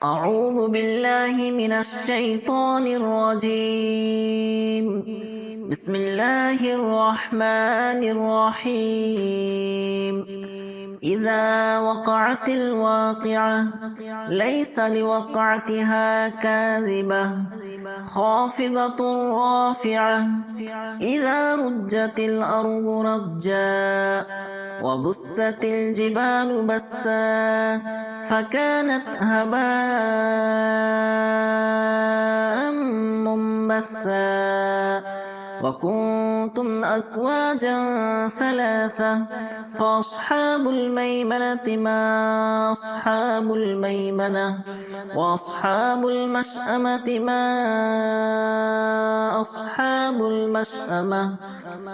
أعوذ بالله من الشيطان الرجيم. بسم الله الرحمن الرحيم. إذا وقعت الواقعة ليس لوقعتها كاذبة خافضة رافعة إذا رجت الأرض رجا وبست الجبال بسا فكانت هباء منبثا وكنتم أزواجا ثلاثة فأصحاب الميمنة ما أصحاب الميمنة وأصحاب المشأمة ما أصحاب المشأمة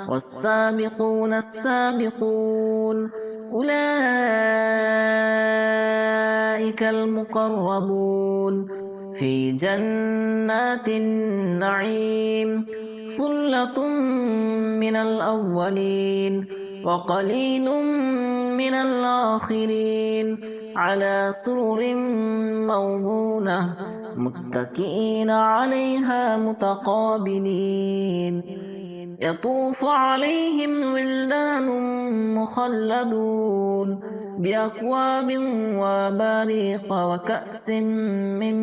والسابقون السابقون أولئك المقربون في جنات النعيم ثلة من الأولين وقليل من الآخرين على سرر موضونة متكئين عليها متقابلين يطوف عليهم ولدان مخلدون بأكواب وأباريق وكأس من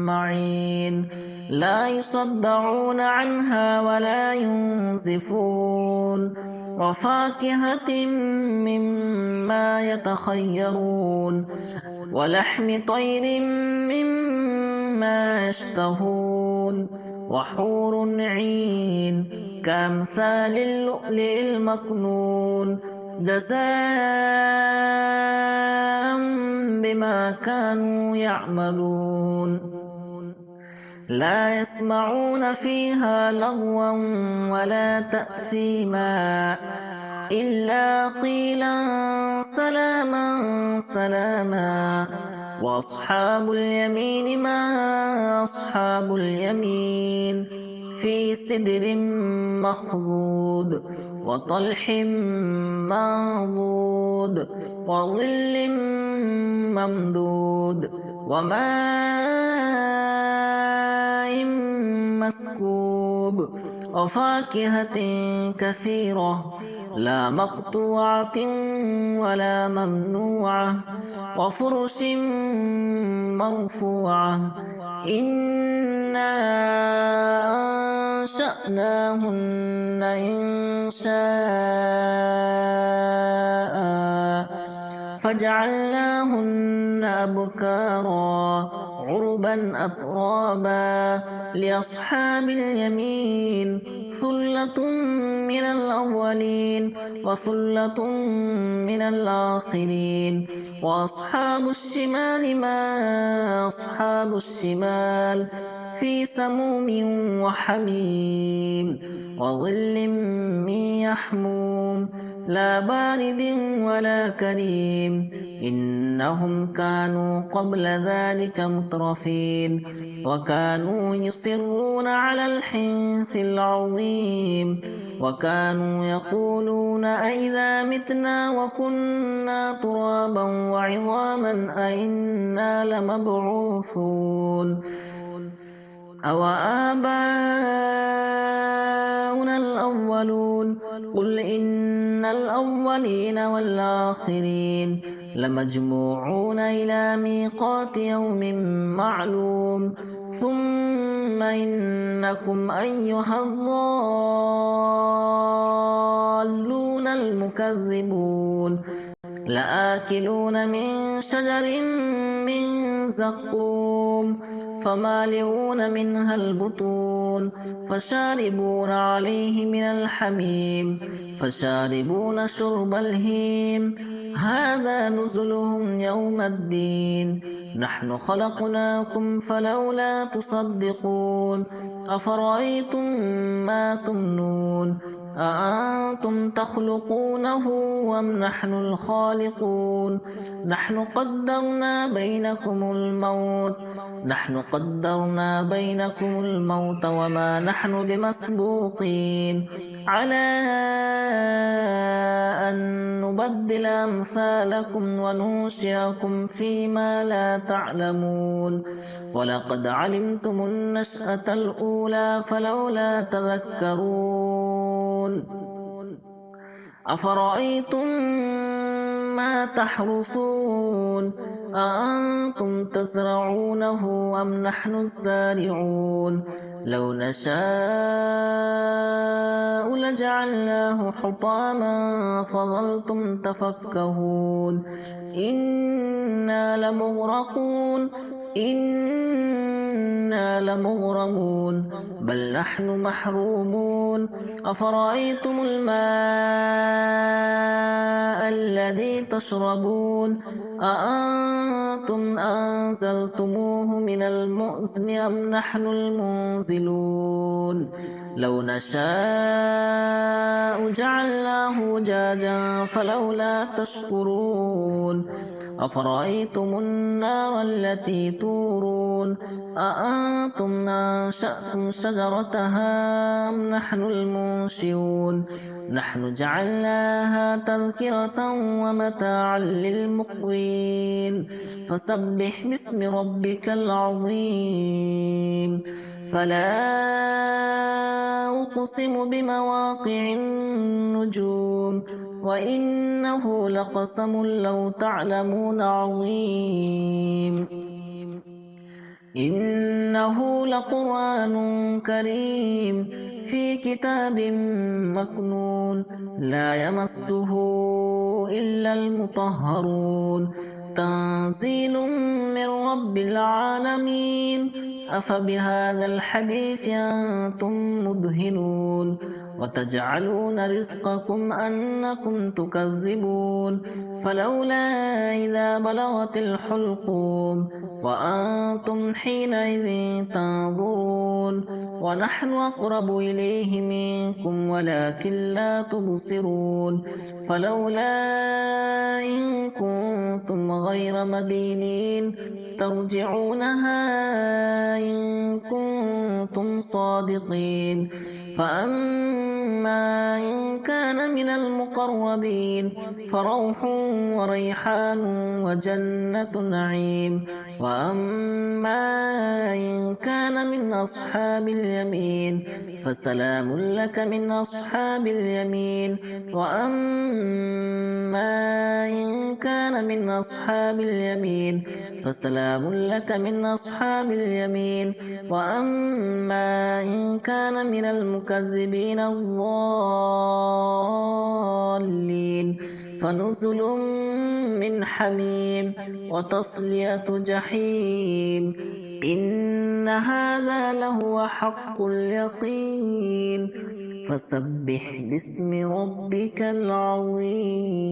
معين لا يصدعون عنها ولا ينزفون وفاكهة مما يتخيرون ولحم طير مما يشتهون وحور عين كأمثال اللؤلؤ المكنون جزاء بما كانوا يعملون لا يسمعون فيها لغوا ولا تأثيما إلا قيلا سلاما سلاما وأصحاب اليمين ما أصحاب اليمين في سدر مخضود وطلح منضود وظل ممدود وماء مسكوب وفاكهة كثيرة لا مقطوعة ولا ممنوعة وفرش مرفوعة إنا أنشأناهن إنشاء فجعلناهن أبكارا عربا أترابا لأصحاب اليمين ثلة من الأولين وثلة من الآخرين وأصحاب الشمال ما أصحاب الشمال في سموم وحميم وظل من يحموم لا بارد ولا كريم إنهم كانوا قبل ذلك مترفين وكانوا يصرون على الحنث العظيم وكانوا يقولون أئذا متنا وكنا ترابا وعظاما أئنا لمبعوثون أو آباؤنا الأولون قل إن الأولين والآخرين لمجموعون إلى ميقات يوم معلوم ثم إنكم أيها الضالون المكذبون لآكلون من شجر من زقوم فمالئون منها البطون فشاربون عليه من الحميم فشاربون شرب الهيم هذا نزلهم يوم الدين نحن خلقناكم فلولا تصدقون أفرأيتم ما تمنون أأنتم تخلقونه أم نحن الخالقون نحن قدرنا بينكم الموت وما نحن بمسبوقين على أن نبدل أمثالكم وننشئكم فيما لا تعلمون ولقد علمتم النشأة الأولى فلولا تذكرون أفرأيتم ما تحرثون أأنتم تزرعونه أم نحن الزارعون لو نشاء لجعلناه حطاما فظلتم تفكهون إنا لمغرمون بل نحن محرومون أفرأيتم الماء الذي تشربون أأنتم أنزلتموه من المؤزن أم نحن المنزلون لو نشاء جعلناه أجاجا فلولا تشكرون أفرأيتم النار التي تورون أأنتم أنشأتم شجرتها أم نحن المنشئون نحن جعلناها تذكرة ومتاعا للمقوين فسبح باسم ربك العظيم فلا أقسم بمواقع النجوم وإنه لقسم لو تعلمون عظيم إنه لقرآن كريم في كتاب مكنون لا يمسه إلا المطهرون تنزيل من رب العالمين أفبهذا الحديث أنتم مدهنون وتجعلون رزقكم أنكم تكذبون فلولا إذا بلغت الحلقوم وأنتم حينئذ تنظرون ونحن أقرب إليه منكم ولكن لا تبصرون فلولا إن كنتم غير مدينين ترجعونها إن كنتم صادقين فأما إن كان من المقربين فروح وريحان وجنة نعيم وأما إن كان من أصحاب اليمين فسلام لك من أصحاب اليمين وأما إن كان من أصحاب اليمين فسلام لك من أصحاب اليمين وأما إن كان من المكذبين الضالين فنزل من حميم وتصلية جحيم إن هذا لهو حق اليقين فسبح باسم ربك العظيم